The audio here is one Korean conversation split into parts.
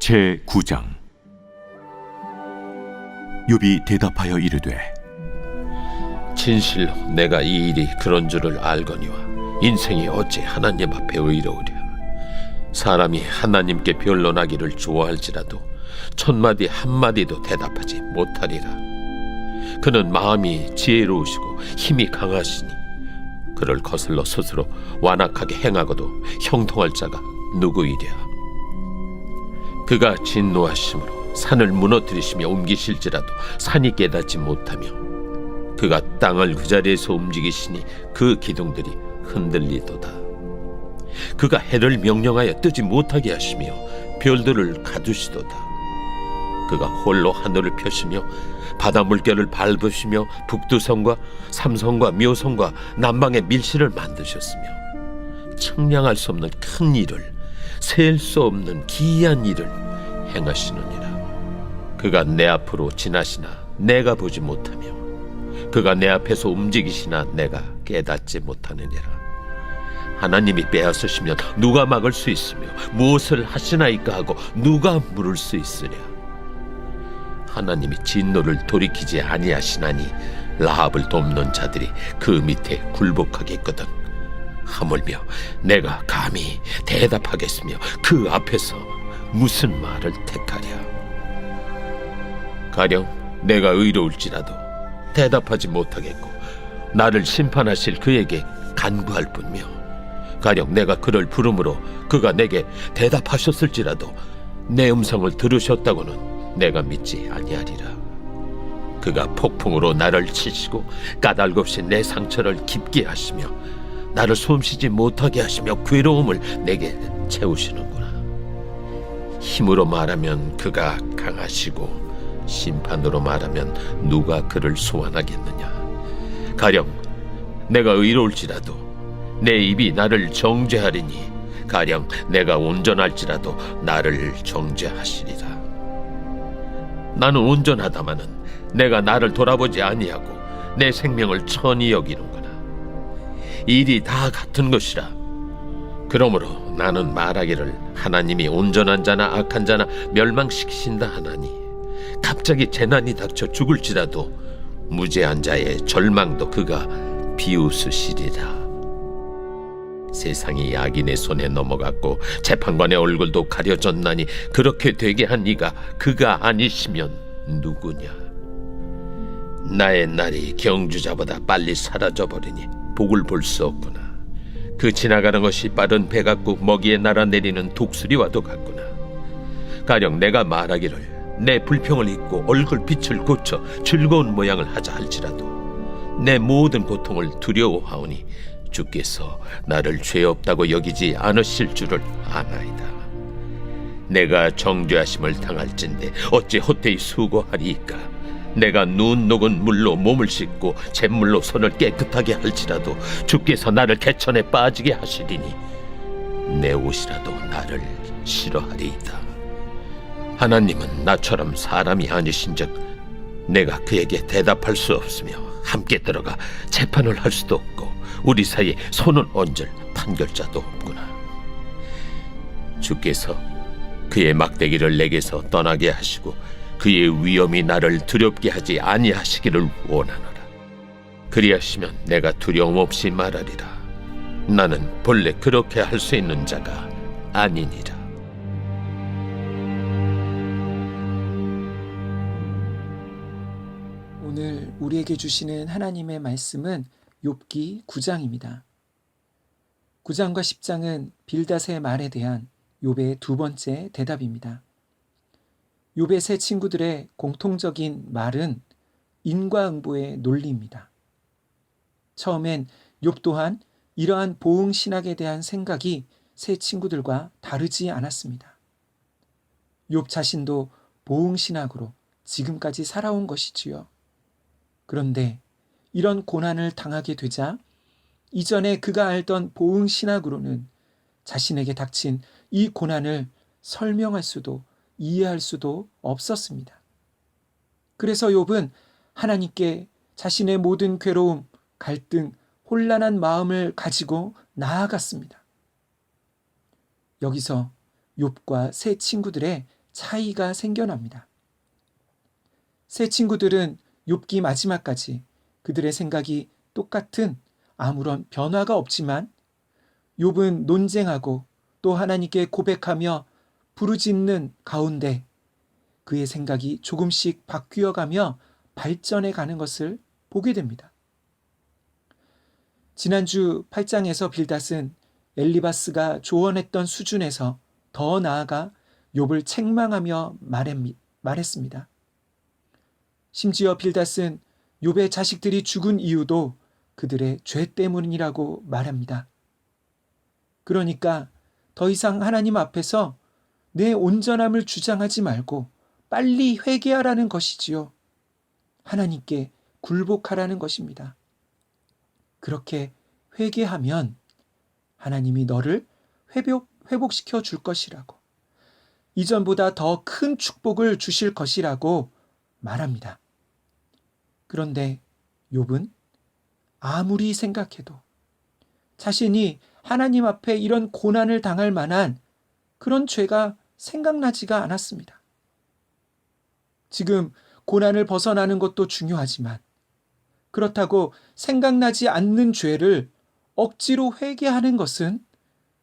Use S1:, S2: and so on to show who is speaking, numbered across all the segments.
S1: 제9장. 욥이 대답하여 이르되,
S2: 진실로 내가 이 일이 그런 줄을 알거니와 인생이 어찌 하나님 앞에 의로우랴. 사람이 하나님께 변론하기를 좋아할지라도 천마디 한마디도 대답하지 못하리라. 그는 마음이 지혜로우시고 힘이 강하시니 그를 거슬러 스스로 완악하게 행하고도 형통할 자가 누구이랴. 그가 진노하심으로 산을 무너뜨리시며 옮기실지라도 산이 깨닫지 못하며 그가 땅을 그 자리에서 움직이시니 그 기둥들이 흔들리도다. 그가 해를 명령하여 뜨지 못하게 하시며 별들을 가두시도다. 그가 홀로 하늘을 펴시며 바다 물결을 밟으시며 북두성과 삼성과 묘성과 남방의 밀실을 만드셨으며 측량할 수 없는 큰 일을, 셀 수 없는 기이한 일을 행하시느니라. 그가 내 앞으로 지나시나 내가 보지 못하며 그가 내 앞에서 움직이시나 내가 깨닫지 못하느니라. 하나님이 빼앗으시면 누가 막을 수 있으며 무엇을 하시나이까 하고 누가 물을 수 있으랴. 하나님이 진노를 돌이키지 아니하시나니 라합을 돕는 자들이 그 밑에 굴복하겠거든. 하물며 내가 감히 대답하겠으며 그 앞에서 무슨 말을 택하랴. 가령 내가 의로울지라도 대답하지 못하겠고 나를 심판하실 그에게 간구할 뿐이며 가령 내가 그를 부름으로 그가 내게 대답하셨을지라도 내 음성을 들으셨다고는 내가 믿지 아니하리라. 그가 폭풍으로 나를 치시고 까닭없이 내 상처를 깊게 하시며 나를 숨쉬지 못하게 하시며 괴로움을 내게 채우시는구나. 힘으로 말하면 그가 강하시고 심판으로 말하면 누가 그를 소환하겠느냐. 가령 내가 의로울지라도 내 입이 나를 정죄하리니 가령 내가 온전할지라도 나를 정죄하시리라. 나는 온전하다마는 내가 나를 돌아보지 아니하고 내 생명을 천히 여기는구나. 일이 다 같은 것이라. 그러므로 나는 말하기를 하나님이 온전한 자나 악한 자나 멸망시키신다 하나니 갑자기 재난이 닥쳐 죽을지라도 무죄한 자의 절망도 그가 비웃으시리라. 세상이 악인의 손에 넘어갔고 재판관의 얼굴도 가려졌나니 그렇게 되게 한 이가 그가 아니시면 누구냐. 나의 날이 경주자보다 빨리 사라져버리니 복을 볼 수 없구나. 그 지나가는 것이 빠른 배 같고 먹이에 날아내리는 독수리와도 같구나. 가령 내가 말하기를 내 불평을 잊고 얼굴 빛을 고쳐 즐거운 모양을 하자 할지라도 내 모든 고통을 두려워하오니 주께서 나를 죄 없다고 여기지 않으실 줄을 아나이다. 내가 정죄하심을 당할진대 어찌 헛되이 수고하리이까. 내가 눈 녹은 물로 몸을 씻고 잿물로 손을 깨끗하게 할지라도 주께서 나를 개천에 빠지게 하시리니 내 옷이라도 나를 싫어하리이다. 하나님은 나처럼 사람이 아니신즉 내가 그에게 대답할 수 없으며 함께 들어가 재판을 할 수도 없고 우리 사이에 손을 얹을 판결자도 없구나. 주께서 그의 막대기를 내게서 떠나게 하시고 그의 위엄이 나를 두렵게 하지 아니하시기를 원하노라. 그리하시면 내가 두려움 없이 말하리라. 나는 본래 그렇게 할 수 있는 자가 아니니라.
S3: 오늘 우리에게 주시는 하나님의 말씀은 욥기 9장입니다. 9장과 10장은 빌닷의 말에 대한 욥의 두 번째 대답입니다. 욥의 세 친구들의 공통적인 말은 인과응보의 논리입니다. 처음엔 욥 또한 이러한 보응신학에 대한 생각이 세 친구들과 다르지 않았습니다. 욥 자신도 보응신학으로 지금까지 살아온 것이지요. 그런데 이런 고난을 당하게 되자 이전에 그가 알던 보응신학으로는 자신에게 닥친 이 고난을 설명할 수도 이해할 수도 없었습니다. 그래서 욥은 하나님께 자신의 모든 괴로움, 갈등, 혼란한 마음을 가지고 나아갔습니다. 여기서 욥과 세 친구들의 차이가 생겨납니다. 세 친구들은 욥기 마지막까지 그들의 생각이 똑같은 아무런 변화가 없지만 욥은 논쟁하고 또 하나님께 고백하며 부르짖는 가운데 그의 생각이 조금씩 바뀌어가며 발전해 가는 것을 보게 됩니다. 지난주 8장에서 빌닷은 엘리바스가 조언했던 수준에서 더 나아가 욥을 책망하며 말했습니다. 심지어 빌닷은 욥의 자식들이 죽은 이유도 그들의 죄 때문이라고 말합니다. 그러니까 더 이상 하나님 앞에서 내 온전함을 주장하지 말고 빨리 회개하라는 것이지요. 하나님께 굴복하라는 것입니다. 그렇게 회개하면 하나님이 너를 회복시켜 줄 것이라고, 이전보다 더 큰 축복을 주실 것이라고 말합니다. 그런데 욥은 아무리 생각해도 자신이 하나님 앞에 이런 고난을 당할 만한 그런 죄가 생각나지가 않았습니다. 지금 고난을 벗어나는 것도 중요하지만 그렇다고 생각나지 않는 죄를 억지로 회개하는 것은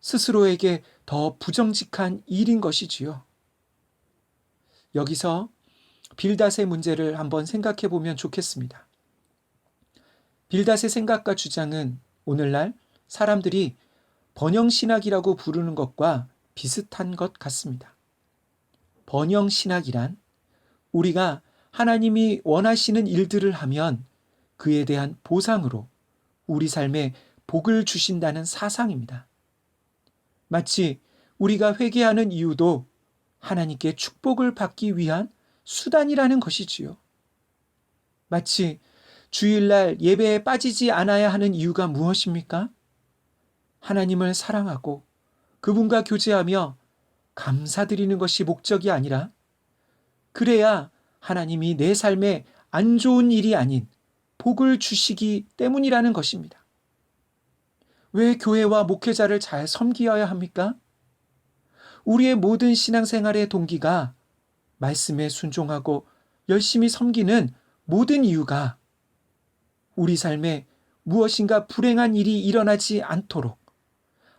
S3: 스스로에게 더 부정직한 일인 것이지요. 여기서 빌닷의 문제를 한번 생각해 보면 좋겠습니다. 빌닷의 생각과 주장은 오늘날 사람들이 번영신학이라고 부르는 것과 비슷한 것 같습니다. 번영신학이란 우리가 하나님이 원하시는 일들을 하면 그에 대한 보상으로 우리 삶에 복을 주신다는 사상입니다. 마치 우리가 회개하는 이유도 하나님께 축복을 받기 위한 수단이라는 것이지요. 마치 주일날 예배에 빠지지 않아야 하는 이유가 무엇입니까? 하나님을 사랑하고 그분과 교제하며 감사드리는 것이 목적이 아니라 그래야 하나님이 내 삶에 안 좋은 일이 아닌 복을 주시기 때문이라는 것입니다. 왜 교회와 목회자를 잘 섬기어야 합니까? 우리의 모든 신앙생활의 동기가 말씀에 순종하고 열심히 섬기는 모든 이유가 우리 삶에 무엇인가 불행한 일이 일어나지 않도록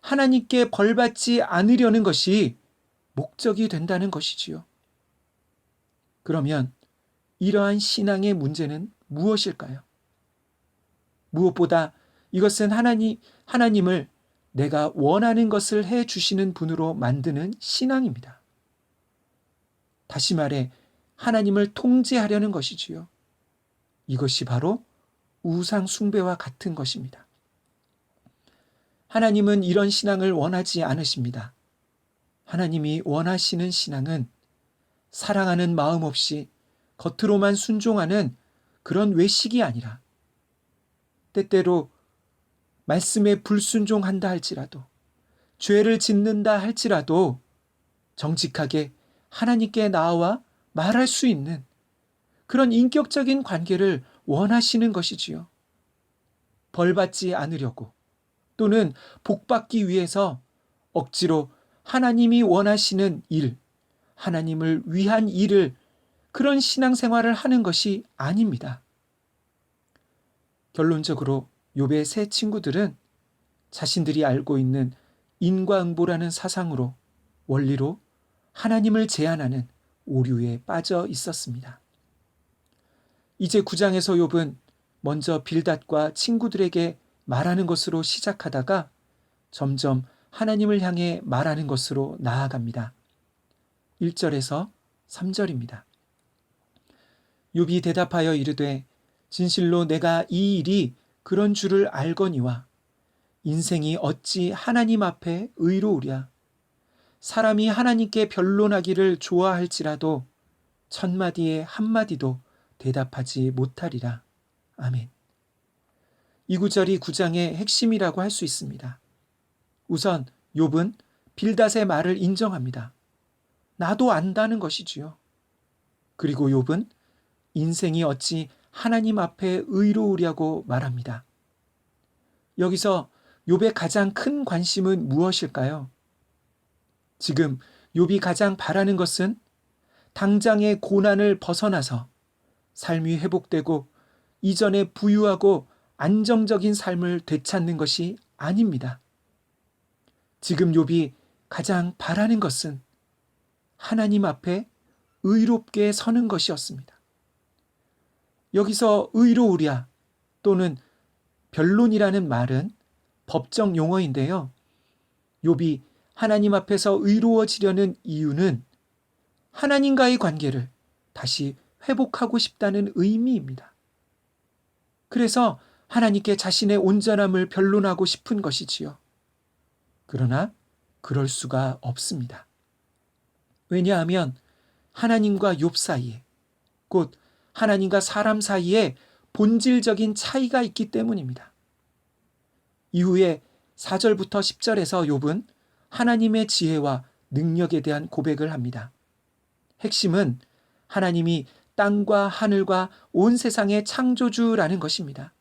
S3: 하나님께 벌받지 않으려는 것이 목적이 된다는 것이지요. 그러면 이러한 신앙의 문제는 무엇일까요? 무엇보다 이것은 하나님을 내가 원하는 것을 해 주시는 분으로 만드는 신앙입니다. 다시 말해 하나님을 통제하려는 것이지요. 이것이 바로 우상 숭배와 같은 것입니다. 하나님은 이런 신앙을 원하지 않으십니다. 하나님이 원하시는 신앙은 사랑하는 마음 없이 겉으로만 순종하는 그런 외식이 아니라 때때로 말씀에 불순종한다 할지라도 죄를 짓는다 할지라도 정직하게 하나님께 나와 말할 수 있는 그런 인격적인 관계를 원하시는 것이지요. 벌받지 않으려고 또는 복받기 위해서 억지로 하나님이 원하시는 일, 하나님을 위한 일을 그런 신앙생활을 하는 것이 아닙니다. 결론적으로 욥의 세 친구들은 자신들이 알고 있는 인과응보라는 사상으로 원리로 하나님을 제한하는 오류에 빠져 있었습니다. 이제 9장에서 욥은 먼저 빌닷과 친구들에게 말하는 것으로 시작하다가 점점 하나님을 향해 말하는 것으로 나아갑니다. 1절에서 3절입니다. 욥이 대답하여 이르되 진실로 내가 이 일이 그런 줄을 알거니와 인생이 어찌 하나님 앞에 의로우랴. 사람이 하나님께 변론하기를 좋아할지라도 천마디에 한마디도 대답하지 못하리라. 아멘. 이 구절이 9장의 핵심이라고 할 수 있습니다. 우선 욥은 빌닷의 말을 인정합니다. 나도 안다는 것이지요. 그리고 욥은 인생이 어찌 하나님 앞에 의로우랴고 말합니다. 여기서 욥의 가장 큰 관심은 무엇일까요? 지금 욥이 가장 바라는 것은 당장의 고난을 벗어나서 삶이 회복되고 이전에 부유하고 안정적인 삶을 되찾는 것이 아닙니다. 지금 욥이 가장 바라는 것은 하나님 앞에 의롭게 서는 것이었습니다. 여기서 의로우랴 또는 변론이라는 말은 법정 용어인데요. 욥이 하나님 앞에서 의로워지려는 이유는 하나님과의 관계를 다시 회복하고 싶다는 의미입니다. 그래서 하나님께 자신의 온전함을 변론하고 싶은 것이지요. 그러나 그럴 수가 없습니다. 왜냐하면 하나님과 욥 사이에, 곧 하나님과 사람 사이에 본질적인 차이가 있기 때문입니다. 이후에 4절부터 10절에서 욥은 하나님의 지혜와 능력에 대한 고백을 합니다. 핵심은 하나님이 땅과 하늘과 온 세상의 창조주라는 것입니다.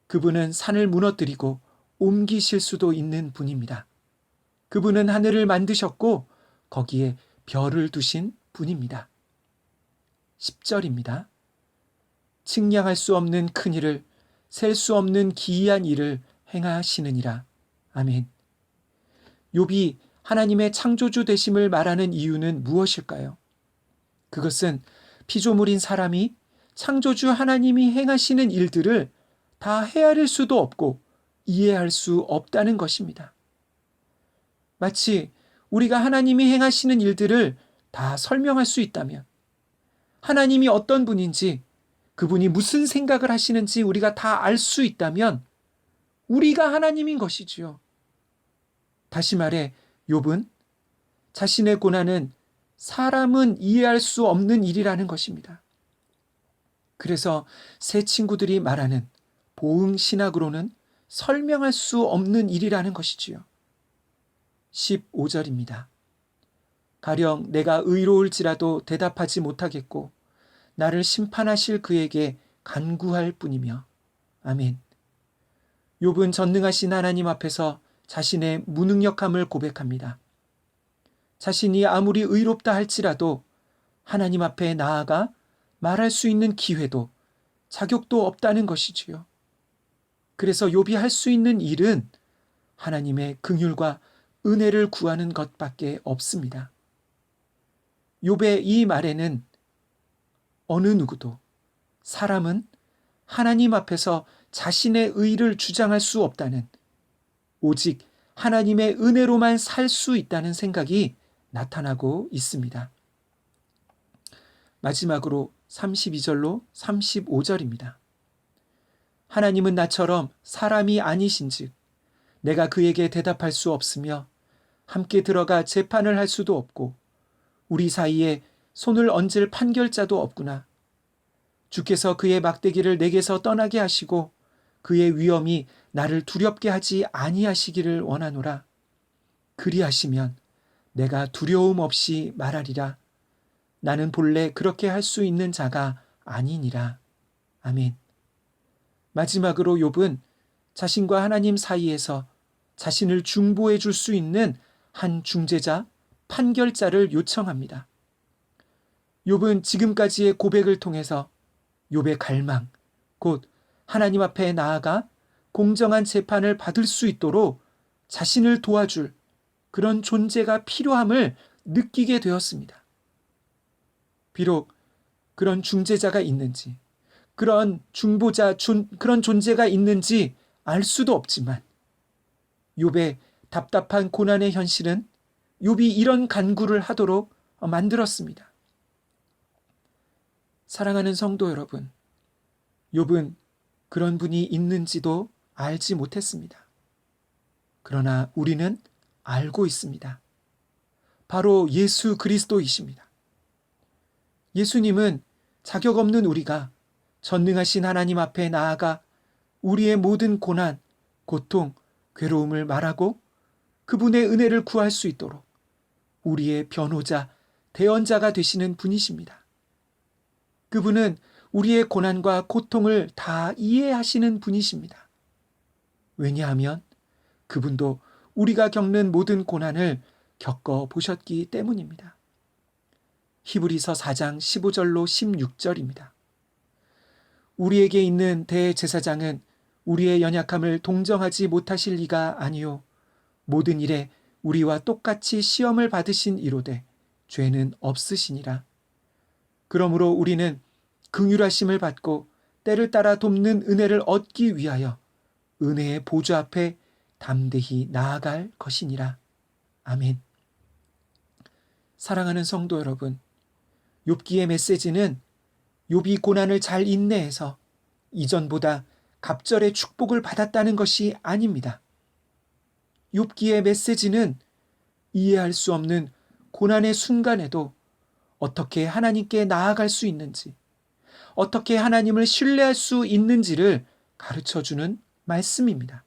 S3: 그분은 산을 무너뜨리고 옮기실 수도 있는 분입니다. 그분은 하늘을 만드셨고 거기에 별을 두신 분입니다. 10절입니다. 측량할 수 없는 큰 일을, 셀 수 없는 기이한 일을 행하시느니라. 아멘. 욥이 하나님의 창조주 되심을 말하는 이유는 무엇일까요? 그것은 피조물인 사람이 창조주 하나님이 행하시는 일들을 다 헤아릴 수도 없고 이해할 수 없다는 것입니다. 마치 우리가 하나님이 행하시는 일들을 다 설명할 수 있다면, 하나님이 어떤 분인지, 그분이 무슨 생각을 하시는지 우리가 다 알 수 있다면 우리가 하나님인 것이지요. 다시 말해 욥은 자신의 고난은 사람은 이해할 수 없는 일이라는 것입니다. 그래서 새 친구들이 말하는 보응신학으로는 설명할 수 없는 일이라는 것이지요. 15절입니다. 가령 내가 의로울지라도 대답하지 못하겠고 나를 심판하실 그에게 간구할 뿐이며. 아멘. 욥은 전능하신 하나님 앞에서 자신의 무능력함을 고백합니다. 자신이 아무리 의롭다 할지라도 하나님 앞에 나아가 말할 수 있는 기회도 자격도 없다는 것이지요. 그래서 욥이 할 수 있는 일은 하나님의 긍휼과 은혜를 구하는 것밖에 없습니다. 욥의 이 말에는 어느 누구도, 사람은 하나님 앞에서 자신의 의를 주장할 수 없다는, 오직 하나님의 은혜로만 살 수 있다는 생각이 나타나고 있습니다. 마지막으로 32절로 35절입니다. 하나님은 나처럼 사람이 아니신즉 내가 그에게 대답할 수 없으며 함께 들어가 재판을 할 수도 없고 우리 사이에 손을 얹을 판결자도 없구나. 주께서 그의 막대기를 내게서 떠나게 하시고 그의 위엄이 나를 두렵게 하지 아니하시기를 원하노라. 그리하시면 내가 두려움 없이 말하리라. 나는 본래 그렇게 할 수 있는 자가 아니니라. 아멘. 마지막으로 욥은 자신과 하나님 사이에서 자신을 중보해 줄 수 있는 한 중재자, 판결자를 요청합니다. 욥은 지금까지의 고백을 통해서 욥의 갈망, 곧 하나님 앞에 나아가 공정한 재판을 받을 수 있도록 자신을 도와줄 그런 존재가 필요함을 느끼게 되었습니다. 비록 그런 중재자가 있는지, 그런 중보자, 그런 존재가 있는지 알 수도 없지만 욥의 답답한 고난의 현실은 욥이 이런 간구를 하도록 만들었습니다. 사랑하는 성도 여러분, 욥은 그런 분이 있는지도 알지 못했습니다. 그러나 우리는 알고 있습니다. 바로 예수 그리스도이십니다. 예수님은 자격 없는 우리가 전능하신 하나님 앞에 나아가 우리의 모든 고난, 고통, 괴로움을 말하고 그분의 은혜를 구할 수 있도록 우리의 변호자, 대언자가 되시는 분이십니다. 그분은 우리의 고난과 고통을 다 이해하시는 분이십니다. 왜냐하면 그분도 우리가 겪는 모든 고난을 겪어보셨기 때문입니다. 히브리서 4장 15절로 16절입니다. 우리에게 있는 대제사장은 우리의 연약함을 동정하지 못하실 리가 아니요 모든 일에 우리와 똑같이 시험을 받으신 이로되 죄는 없으시니라. 그러므로 우리는 긍휼하심을 받고 때를 따라 돕는 은혜를 얻기 위하여 은혜의 보좌 앞에 담대히 나아갈 것이니라. 아멘. 사랑하는 성도 여러분, 욥기의 메시지는 욥이 고난을 잘 인내해서 이전보다 갑절의 축복을 받았다는 것이 아닙니다. 욥기의 메시지는 이해할 수 없는 고난의 순간에도 어떻게 하나님께 나아갈 수 있는지, 어떻게 하나님을 신뢰할 수 있는지를 가르쳐주는 말씀입니다.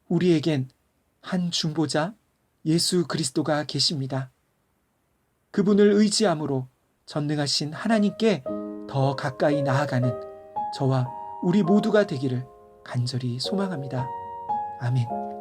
S3: 우리에겐 한 중보자 예수 그리스도가 계십니다. 그분을 의지함으로 전능하신 하나님께 더 가까이 나아가는 저와 우리 모두가 되기를 간절히 소망합니다. 아멘.